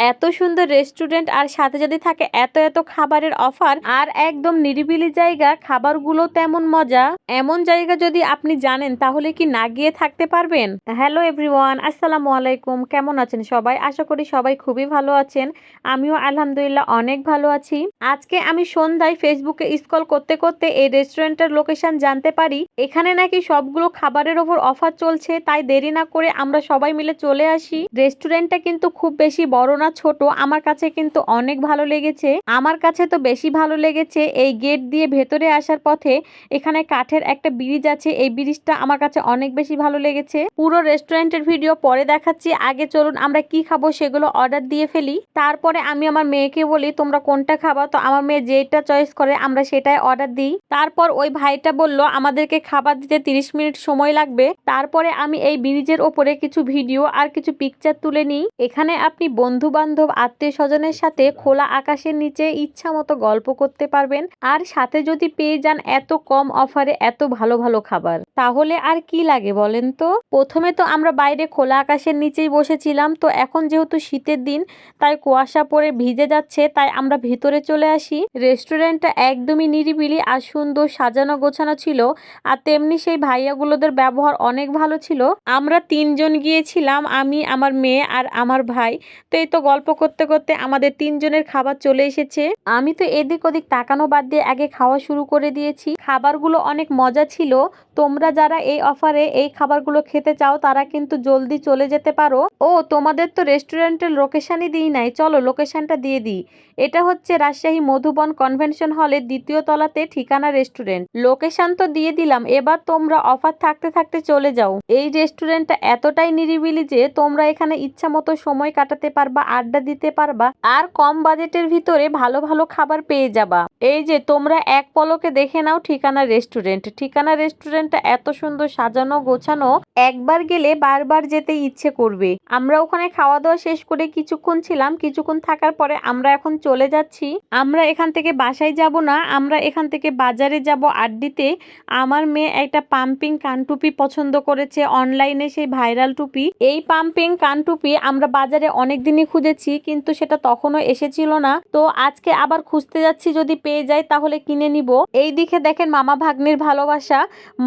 এত সুন্দর রেস্টুরেন্ট আর সাথে যদি থাকে এত এত খাবারের অফার আর একদম নিরিবিলি জায়গা, খাবারগুলো তেমন মজা, এমন জায়গা যদি আপনি জানেন তাহলে কি না গিয়ে থাকতে পারবেন? হ্যালো এভরিওয়ান, আসসালামু আলাইকুম। কেমন আছেন সবাই? আশা করি সবাই খুবই ভালো আছেন। আমিও আলহামদুলিল্লাহ অনেক ভালো আছি। আজকে আমি সন্ধ্যায় ফেসবুকে স্ক্রল করতে করতে এই রেস্টুরেন্টের লোকেশন জানতে পারি। এখানে নাকি সবগুলো খাবারের ওপর অফার চলছে, তাই দেরি না করে আমরা সবাই মিলে চলে আসি। রেস্টুরেন্টটা কিন্তু খুব বেশি বড় না ছোট, আমার কাছে কিন্তু অনেক ভালো লেগেছে। আমার কাছে তো বেশি ভালো লেগেছে এই গেট দিয়ে ভেতরে আসার পথে এখানে কাঠের একটা ব্রিজ আছে, এই ব্রিজটা আমার কাছে অনেক বেশি ভালো লেগেছে। পুরো রেস্টুরেন্টের ভিডিও পরে দেখাচ্ছি, আগে চলুন আমরা কি খাবো সেগুলো অর্ডার দিয়ে ফেলি। তারপরে আমি আমার মেয়েকে বলি তোমরা কোনটা খাবা, তো আমার মেয়ে যেটা চয়েস করে আমরা সেটাই অর্ডার দিই। তারপর ওই ভাইটা বলল আমাদেরকে খাবার দিতে 30 মিনিট সময় লাগবে। তারপরে আমি এই ব্রিজের ওপরে কিছু ভিডিও আর কিছু পিকচার তুলে নিই। এখানে আপনি বন্ধু বান্ধব আত্মীয় স্বজনের সাথে খোলা আকাশের নিচে ইচ্ছা মতো গল্প করতে পারবেন, আর সাথে যদি পেয়ে যান এত কম অফারে এত ভালো ভালো খাবার, তাহলে আর কি লাগে বলেন তো। প্রথমে তো আমরা বাইরে খোলা আকাশের নিচেই বসেছিলাম, তো এখন যেহেতু শীতের দিন তাই কুয়াশা পড়ে ভিজে যাচ্ছে, তাই আমরা ভিতরে চলে আসি। রেস্টুরেন্টটা একদমই নিরিবিলি আর সুন্দর সাজানো গোছানো ছিল, আর তেমনি সেই ভাইয়াগুলোদের ব্যবহার অনেক ভালো ছিল। আমরা 3 জন গিয়েছিলাম, আমি, আমার মেয়ে আর আমার ভাই। তো এই তো গল্প করতে করতে আমাদের 3 জনের খাবার চলে এসেছে। আমি তো এদিক ওদিক তাকানো বাদ দিয়ে আগে খাওয়া শুরু করে দিয়েছি। খাবারগুলো অনেক মজা ছিল। তোমরা যারা এই অফারে এই খাবারগুলো খেতে চাও তারা কিন্তু জলদি চলে যেতে পারো। ও তোমাদের তো রেস্টুরেন্টের লোকেশনই দিই নাই, চলো লোকেশনটা দিয়ে দিই। এটা হচ্ছে রাজশাহী মধুবন কনভেনশন হলের 2য় তলাতে ঠিকানা রেস্টুরেন্ট। লোকেশন তো দিয়ে দিলাম, এবার তোমরা অফার থাকতে থাকতে চলে যাও। এই রেস্টুরেন্টটা এতটাই নিরিবিলি যে তোমরা এখানে ইচ্ছা মতো সময় কাটাতে পারবা, আড্ডা দিতে পারবা, আর কম বাজেটের ভিতরে ভালো ভালো খাবার পেয়ে যাবা। এই যে তোমরা এক পলকে দেখে নাও ঠিকানা রেস্টুরেন্ট। ঠিকানা রেস্টুরেন্টটা এত সুন্দর সাজানো গোছানো, একবার গেলে বারবার যেতে ইচ্ছে করবে। আমরা ওখানে খাওয়া দাওয়া শেষ করে কিছুক্ষণ ছিলাম, কিছুক্ষণ থাকার পরে আমরা এখন চলে যাচ্ছি। আমরা এখান থেকে বাসায় যাব না, আমরা এখান থেকে বাজারে যাব আড্ডিতে। আমার মেয়ে একটা পাম্পিং কানটুপি পছন্দ করেছে, অনলাইনে সেই ভাইরাল টুপি। এই পাম্পিং কানটুপি আমরা বাজারে অনেক দিনই খুঁজেছি, কিন্তু সেটা তখনও এসেছিল না। তো আজকে আবার খুঁজতে যাচ্ছি, যদি পেয়ে যাই তাহলে কিনে নিব। এই দিকে দেখেন মামা ভাগ্নির ভালোবাসা,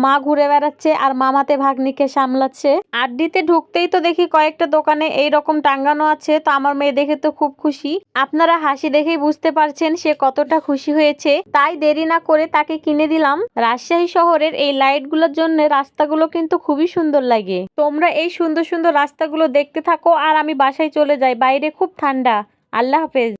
মা ঘুরে বেড়াচ্ছে আর মামাতে ভাগ্নিকে সামলাচ্ছে। আড্ডিতে ঢুকতেই তো দেখি কয়েকটা দোকানে এই রকম টাঙ্গানো আছে, তো আমার মেয়ে দেখে তো খুব খুশি। আপনারা হাসি দেখেই বুঝতে পারছেন সে কতটা খুশি হয়েছে, তাই দেরি না করে তাকে কিনে দিলাম। রাজশাহী শহরের এই লাইটগুলোর জন্য রাস্তাগুলো কিন্তু খুবই সুন্দর লাগে। তোমরা এই সুন্দর সুন্দর রাস্তাগুলো দেখতে থাকো আর আমি বাসায় চলে যাই, বাইরে খুব ঠান্ডা। আল্লাহ হাফেজ।